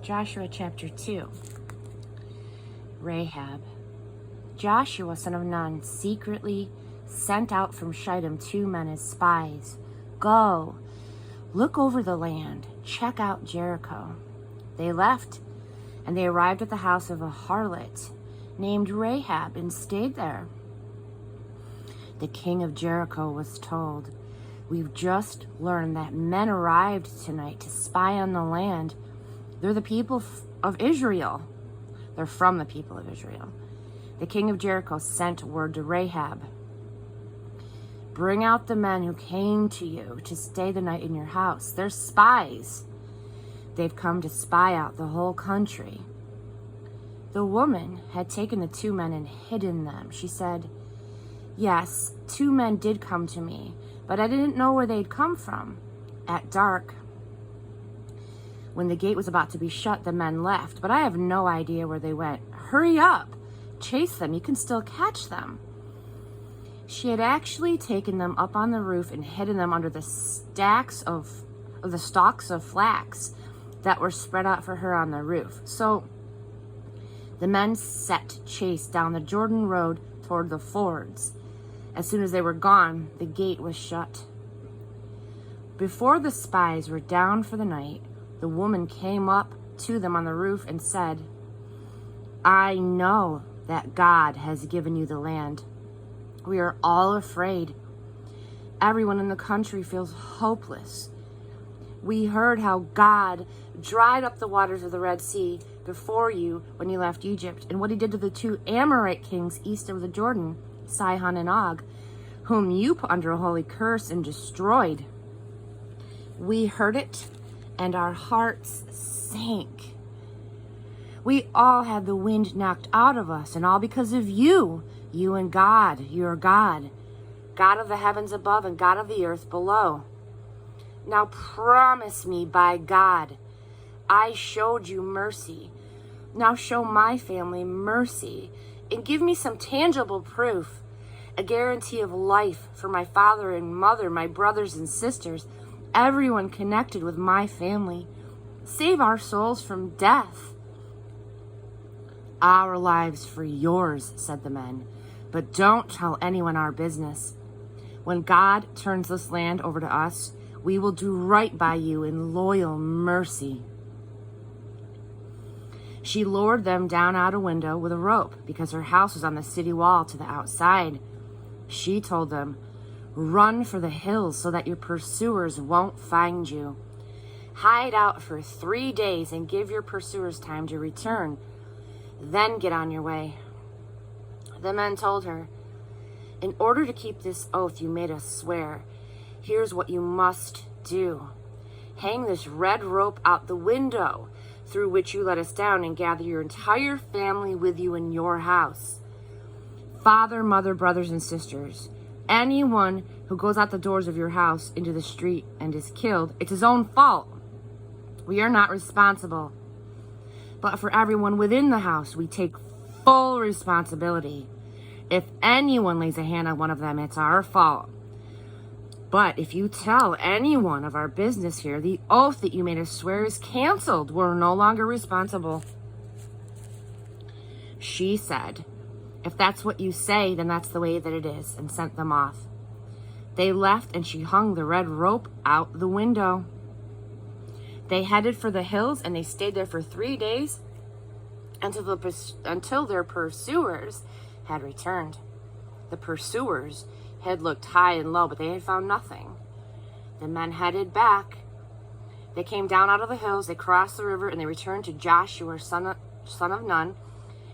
Joshua chapter 2. Rahab. Joshua, son of Nun, secretly sent out from Shittim 2 men as spies. Go, look over the land, check out Jericho. They left, and they arrived at the house of a harlot named Rahab and stayed there. The king of Jericho was told, "We've just learned that men arrived tonight to spy on the land. They're the people of Israel. They're from the people of Israel." The king of Jericho sent word to Rahab, "Bring out the men who came to you to stay the night in your house. They're spies. They've come to spy out the whole country." The woman had taken the 2 men and hidden them. She said, "Yes, 2 men did come to me, but I didn't know where they'd come from. At dark, when the gate was about to be shut, the men left, but I have no idea where they went. Hurry up, chase them, you can still catch them." She had actually taken them up on the roof and hidden them under the stalks of flax that were spread out for her on the roof. So the men set chase down the Jordan road toward the fords. As soon as they were gone, the gate was shut. Before the spies were down for the night, the woman came up to them on the roof and said, "I know that God has given you the land. We are all afraid. Everyone in the country feels hopeless. We heard how God dried up the waters of the Red Sea before you when you left Egypt, and what he did to the 2 Amorite kings east of the Jordan, Sihon and Og, whom you put under a holy curse and destroyed. We heard it, and our hearts sank. We all had the wind knocked out of us, and all because of you and God, your God, God of the heavens above and God of the earth below. Now promise me by God, I showed you mercy. Now show my family mercy and give me some tangible proof, a guarantee of life for my father and mother, my brothers and sisters, everyone connected with my family. Save our souls from death." "Our lives for yours," said the men, "but don't tell anyone our business. When God turns this land over to us, we will do right by you in loyal mercy." She lowered them down out a window with a rope because her house was on the city wall to the outside. She told them, "Run for the hills so that your pursuers won't find you. Hide out for 3 days and give your pursuers time to return. Then get on your way." The men told her, "In order to keep this oath you made us swear, here's what you must do. Hang this red rope out the window through which you let us down and gather your entire family with you in your house. Father, mother, brothers, and sisters. Anyone who goes out the doors of your house into the street and is killed, it's his own fault. We are not responsible. But for everyone within the house, we take full responsibility. If anyone lays a hand on one of them, it's our fault. But if you tell anyone of our business here, the oath that you made us swear is canceled. We're no longer responsible." She said, "If that's what you say, then that's the way that it is," and sent them off. They left, and she hung the red rope out the window. They headed for the hills, and they stayed there for 3 days until their pursuers had returned. The pursuers had looked high and low, but they had found nothing. The men headed back. They came down out of the hills, they crossed the river, and they returned to Joshua, son of Nun,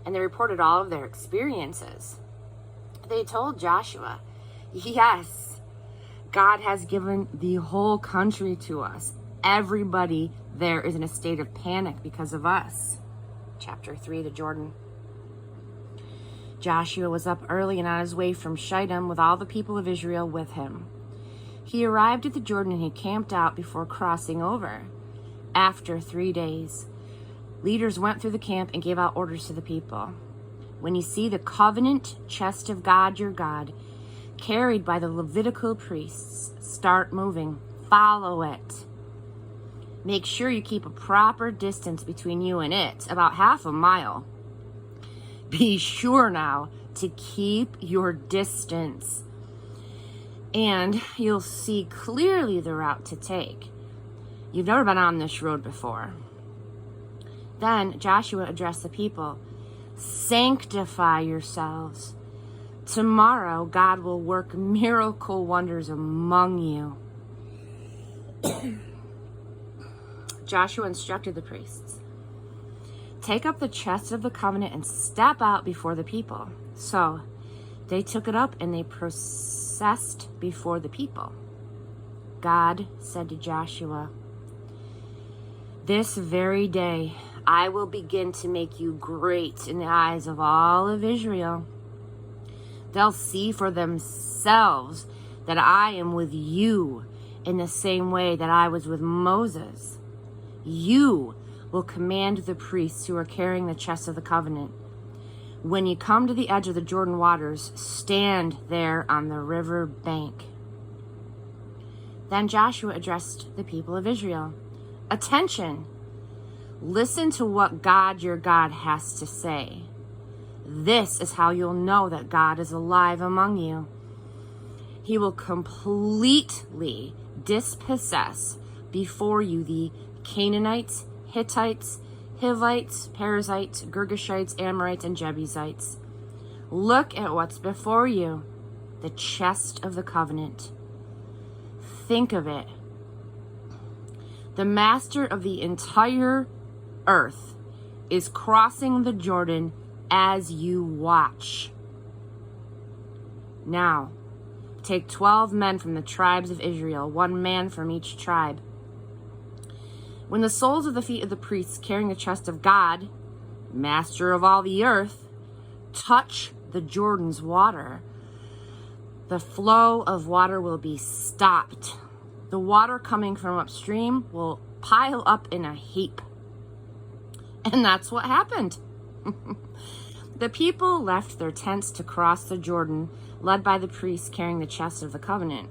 and they reported all of their experiences. They told Joshua, "Yes, God has given the whole country to us. Everybody there is in a state of panic because of us." Chapter 3, the Jordan. Joshua was up early and on his way from Shittim with all the people of Israel with him. He arrived at the Jordan and he camped out before crossing over. After 3 days, leaders went through the camp and gave out orders to the people. "When you see the covenant chest of God, your God, carried by the Levitical priests, start moving. Follow it. Make sure you keep a proper distance between you and it, about half a mile. Be sure now to keep your distance, and you'll see clearly the route to take. You've never been on this road before. Then Joshua addressed the people. Sanctify yourselves. Tomorrow God will work miracle wonders among you. Joshua instructed the priests. Take up the chest of the covenant and step out before the people. So they took it up and they processed before the people. God said to Joshua, this very day I will begin to make you great in the eyes of all of Israel. They'll see for themselves that I am with you in the same way that I was with Moses. You will command the priests who are carrying the chest of the covenant. When you come to the edge of the Jordan waters, stand there on the river bank. Then Joshua addressed the people of Israel. Attention! Listen to what God your God has to say. This is how you'll know that God is alive among you. He will completely dispossess before you the Canaanites, Hittites, Hivites, Perizzites, Girgashites, Amorites, and Jebusites. Look at what's before you, the chest of the covenant. Think of it. The master of the entire earth is crossing the Jordan as you watch. Now, take 12 men from the tribes of Israel, 1 man from each tribe. When the soles of the feet of the priests carrying the chest of God, master of all the earth, touch the Jordan's water, the flow of water will be stopped. The water coming from upstream will pile up in a heap. And that's what happened. The people left their tents to cross the Jordan, led by the priests carrying the chest of the covenant.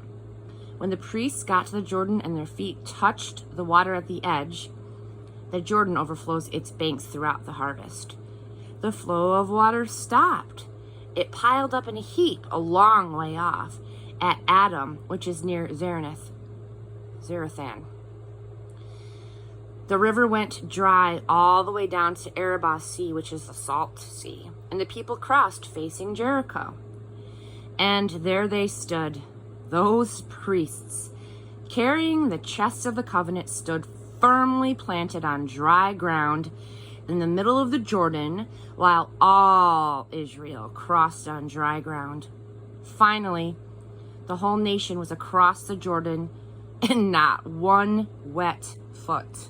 When the priests got to the Jordan and their feet touched the water at the edge, the Jordan overflows its banks throughout the harvest. The flow of water stopped. It piled up in a heap a long way off at Adam, which is near Zarethan. The river went dry all the way down to Arabah Sea, which is the Salt Sea, and the people crossed facing Jericho. And there they stood. Those priests, carrying the chest of the covenant, stood firmly planted on dry ground in the middle of the Jordan, while all Israel crossed on dry ground. Finally, the whole nation was across the Jordan, and not one wet foot.